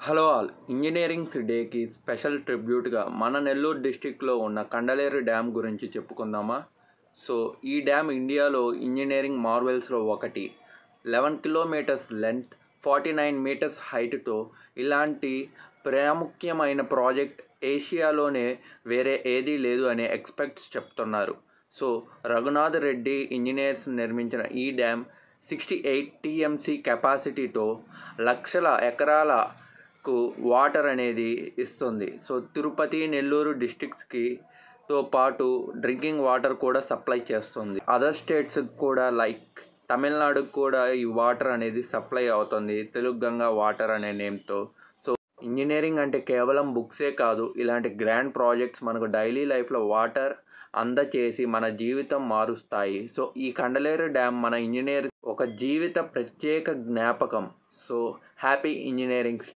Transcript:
Hello all engineerings డేకి special ట్రిబ్యూట్గా మన నెల్లూరు డిస్టిక్లో ఉన్న కండలేరు డ్యామ్ గురించి చెప్పుకుందామా. సో ఈ డ్యామ్ ఇండియాలో ఇంజనీరింగ్ మార్వెల్స్లో ఒకటి. 11 కిలోమీటర్స్ లెంత్, 49 మీటర్స్ హైట్తో ఇలాంటి ప్రాముఖ్యమైన ప్రాజెక్ట్ ఏషియాలోనే వేరే ఏదీ లేదు అని ఎక్స్పర్ట్స్ చెప్తున్నారు. సో రఘునాథ్ రెడ్డి ఇంజనీర్స్ నిర్మించిన ఈ డ్యామ్ 68 టీఎంసీ కెపాసిటీతో లక్షల ఎకరాలకు వాటర్ అనేది ఇస్తుంది. సో తిరుపతి, నెల్లూరు డిస్ట్రిక్ట్స్కి తో పాటు డ్రింకింగ్ వాటర్ కూడా సప్లై చేస్తుంది. అదర్ స్టేట్స్కి కూడా లైక్ తమిళనాడుకు కూడా ఈ వాటర్ అనేది సప్లై అవుతుంది, తెలుగు గంగా వాటర్ అనే నేమ్తో. సో ఇంజనీరింగ్ అంటే కేవలం బుక్సే కాదు, ఇలాంటి గ్రాండ్ ప్రాజెక్ట్స్ మనకు డైలీ లైఫ్లో వాటర్ అందచేసి మన జీవితం మారుస్తాయి. సో ఈ కండలేరు డ్యామ్ మన ఇంజనీర్స్ ఒక జీవిత ప్రత్యేక జ్ఞాపకం. So happy engineering.